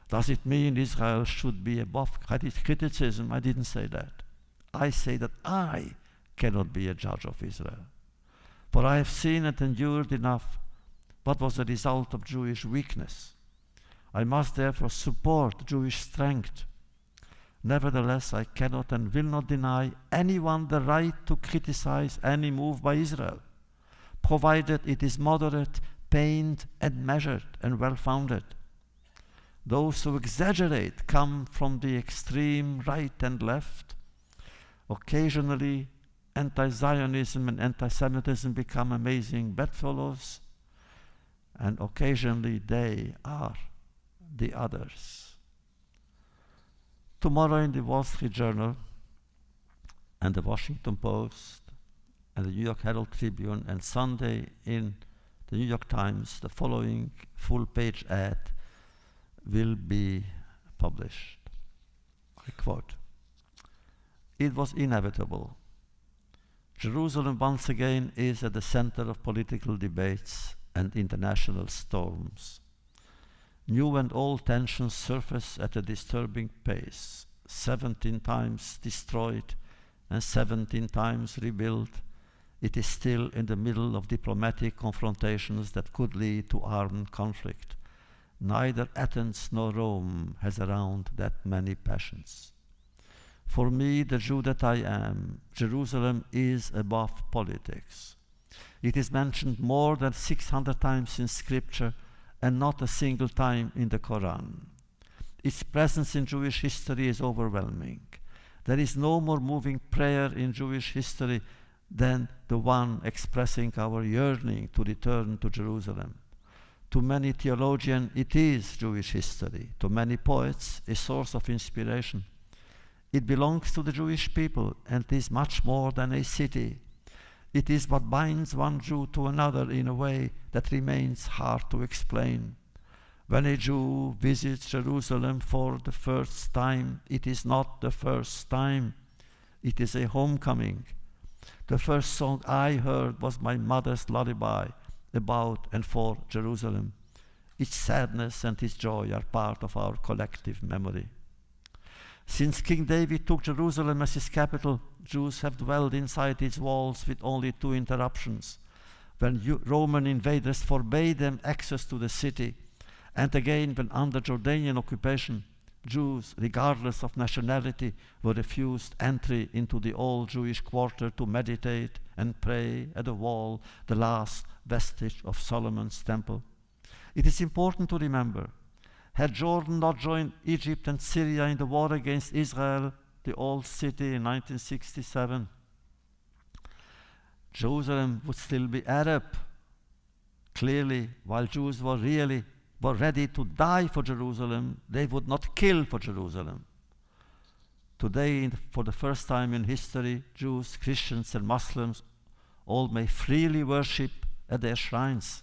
Does it mean Israel should be above criticism? I didn't say that. I say that I cannot be a judge of Israel. For I have seen and endured enough what was the result of Jewish weakness. I must therefore support Jewish strength. Nevertheless, I cannot and will not deny anyone the right to criticize any move by Israel, provided it is moderate, pained, and measured, and well-founded. Those who exaggerate come from the extreme right and left. Occasionally, anti-Zionism and anti-Semitism become amazing bedfellows, and occasionally they are the others. Tomorrow in the Wall Street Journal and the Washington Post and the New York Herald Tribune, and Sunday in the New York Times, the following full-page ad will be published. I quote, "It was inevitable. Jerusalem once again is at the center of political debates and international storms. New and old tensions surface at a disturbing pace. 17 times destroyed and 17 times rebuilt, it is still in the middle of diplomatic confrontations that could lead to armed conflict. Neither Athens nor Rome has around that many passions. For me, the Jew that I am, Jerusalem is above politics. It is mentioned more than 600 times in Scripture and not a single time in the Quran. Its presence in Jewish history is overwhelming. There is no more moving prayer in Jewish history than the one expressing our yearning to return to Jerusalem. To many theologians, it is Jewish history. To many poets, a source of inspiration. It belongs to the Jewish people and is much more than a city. It is what binds one Jew to another in a way that remains hard to explain. When a Jew visits Jerusalem for the first time, it is not the first time. It is a homecoming. The first song I heard was my mother's lullaby about and for Jerusalem. Its sadness and its joy are part of our collective memory. Since King David took Jerusalem as his capital, Jews have dwelled inside its walls with only 2 interruptions. When Roman invaders forbade them access to the city, and again when under Jordanian occupation, Jews, regardless of nationality, were refused entry into the old Jewish quarter to meditate and pray at the wall, the last vestige of Solomon's temple. It is important to remember, had Jordan not joined Egypt and Syria in the war against Israel, the old city, in 1967, Jerusalem would still be Arab. Clearly, while Jews were ready to die for Jerusalem, they would not kill for Jerusalem. Today, for the first time in history, Jews, Christians, and Muslims all may freely worship at their shrines.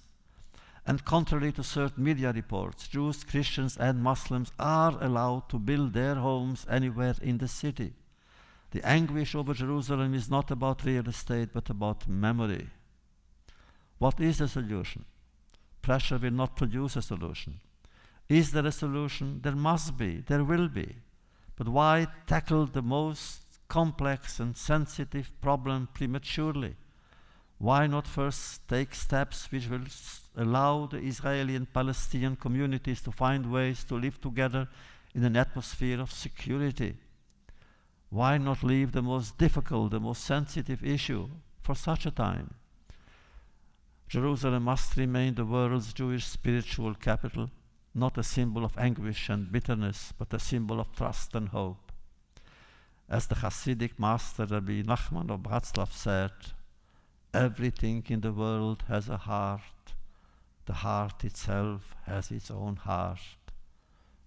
And contrary to certain media reports, Jews, Christians, and Muslims are allowed to build their homes anywhere in the city. The anguish over Jerusalem is not about real estate, but about memory. What is the solution? Pressure will not produce a solution. Is there a solution? There must be, there will be. But why tackle the most complex and sensitive problem prematurely? Why not first take steps which will allow the Israeli and Palestinian communities to find ways to live together in an atmosphere of security? Why not leave the most difficult, the most sensitive issue for such a time? Jerusalem must remain the world's Jewish spiritual capital, not a symbol of anguish and bitterness, but a symbol of trust and hope. As the Hasidic master Rabbi Nachman of Bratslav said, everything in the world has a heart. The heart itself has its own heart.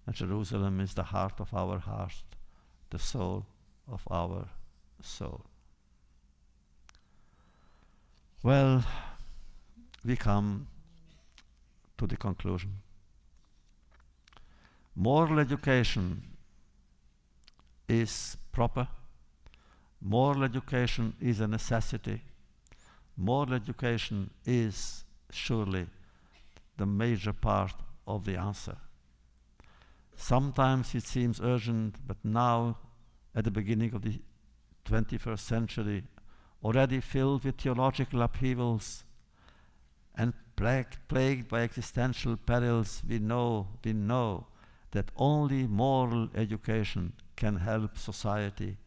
And Jerusalem is the heart of our heart, the soul of our soul. Well, we come to the conclusion. Moral education is proper. Moral education is a necessity. Moral education is surely the major part of the answer. Sometimes it seems urgent, but now, at the beginning of the 21st century, already filled with theological upheavals and plagued by existential perils, we know that only moral education can help society.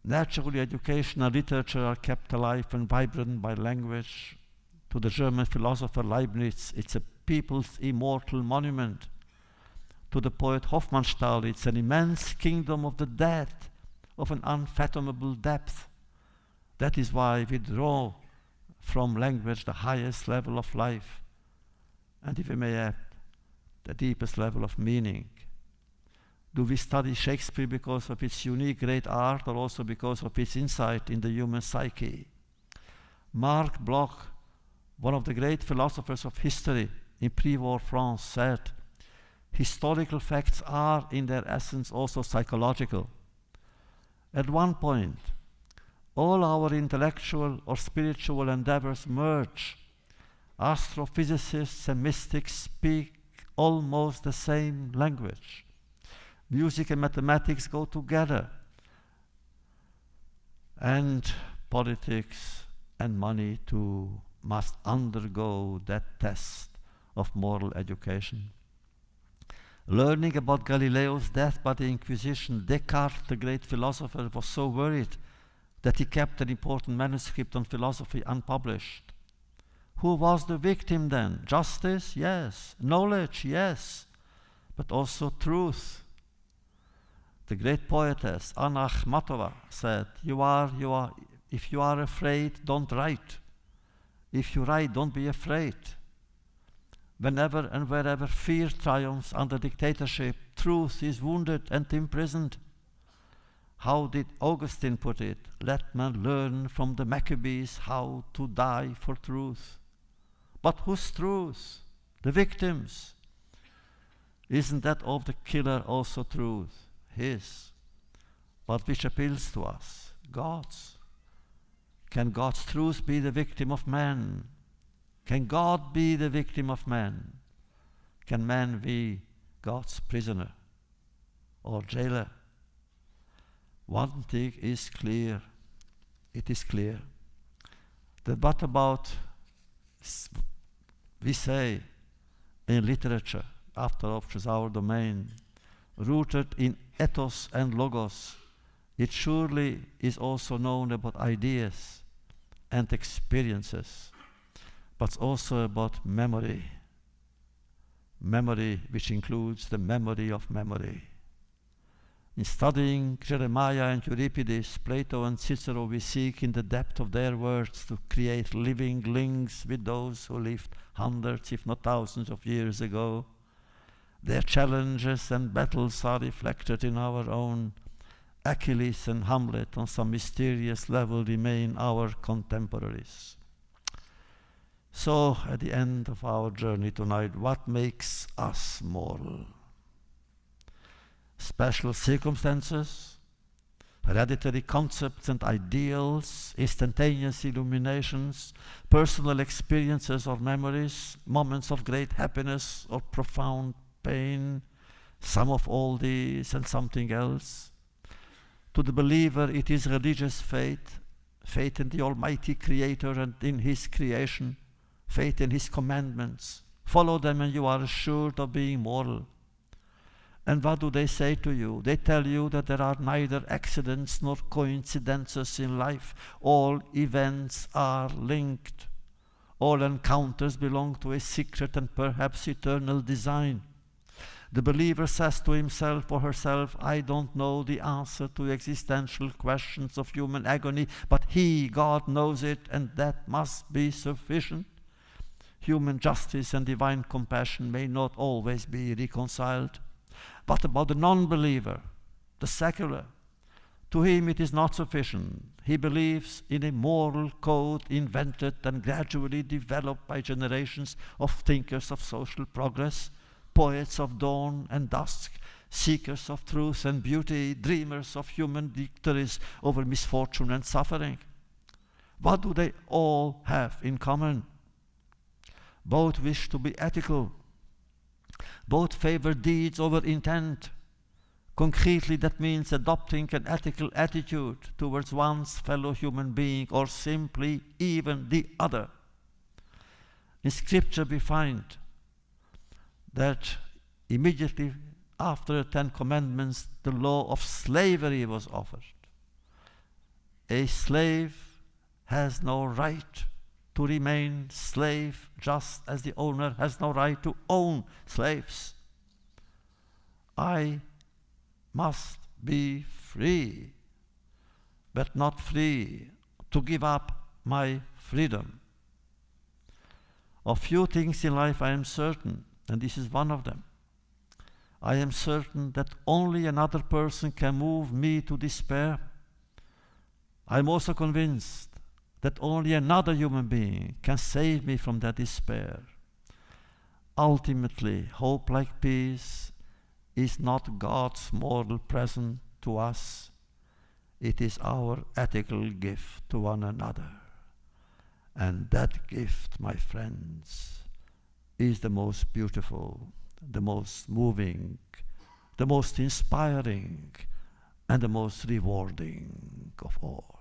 Naturally, education and literature are kept alive and vibrant by language. To the German philosopher Leibniz, it's a people's immortal monument. To the poet Hofmannsthal, it's an immense kingdom of the dead, of an unfathomable depth. That is why we draw from language the highest level of life, and if we may add, the deepest level of meaning. Do we study Shakespeare because of its unique great art, or also because of its insight in the human psyche? Marc Bloch, one of the great philosophers of history in pre-war France, said, historical facts are in their essence also psychological. At one point, all our intellectual or spiritual endeavors merge. Astrophysicists and mystics speak almost the same language. Music and mathematics go together. And politics and money too must undergo that test of moral education. Learning about Galileo's death by the Inquisition, Descartes, the great philosopher, was so worried that he kept an important manuscript on philosophy unpublished. Who was the victim then? Justice? Yes. Knowledge? Yes. But also truth. The great poetess Anna Akhmatova said, if you are afraid, don't write. If you write, don't be afraid. Whenever and wherever fear triumphs under dictatorship, truth is wounded and imprisoned. How did Augustine put it? Let man learn from the Maccabees how to die for truth. But whose truth? The victims. Isn't that of the killer also truth? His. But which appeals to us? God's. Can God's truth be the victim of man? Can God be the victim of man? Can man be God's prisoner or jailer? One thing is clear. It is clear that what about, we say in literature, after all, which is our domain, rooted in ethos and logos, it surely is also known about ideas and experiences, but also about memory. Memory which includes the memory of memory. In studying Jeremiah and Euripides, Plato and Cicero, we seek in the depth of their words to create living links with those who lived hundreds, if not thousands of years ago. Their challenges and battles are reflected in our own. Achilles and Hamlet on some mysterious level remain our contemporaries. So, at the end of our journey tonight, what makes us moral? Special circumstances, hereditary concepts and ideals, instantaneous illuminations, personal experiences or memories, moments of great happiness or profound pain, some of all these and something else. To the believer, it is religious faith, faith in the Almighty Creator and in His creation, faith in His commandments. Follow them and you are assured of being moral. And what do they say to you? They tell you that there are neither accidents nor coincidences in life. All events are linked. All encounters belong to a secret and perhaps eternal design. The believer says to himself or herself, I don't know the answer to existential questions of human agony, but He, God, knows it, and that must be sufficient. Human justice and divine compassion may not always be reconciled. What about the non-believer, the secular? To him it is not sufficient. He believes in a moral code invented and gradually developed by generations of thinkers of social progress, poets of dawn and dusk, seekers of truth and beauty, dreamers of human victories over misfortune and suffering. What do they all have in common? Both wish to be ethical. Both favor deeds over intent. Concretely, that means adopting an ethical attitude towards one's fellow human being, or simply even the other. In Scripture we find that immediately after the Ten Commandments, the law of slavery was offered. A slave has no right to remain slave, just as the owner has no right to own slaves. I must be free, but not free to give up my freedom. Of few things in life I am certain, and this is one of them. I am certain that only another person can move me to despair. I am also convinced that only another human being can save me from that despair. Ultimately, hope like peace is not God's moral present to us. It is our ethical gift to one another. And that gift, my friends, is the most beautiful, the most moving, the most inspiring, and the most rewarding of all.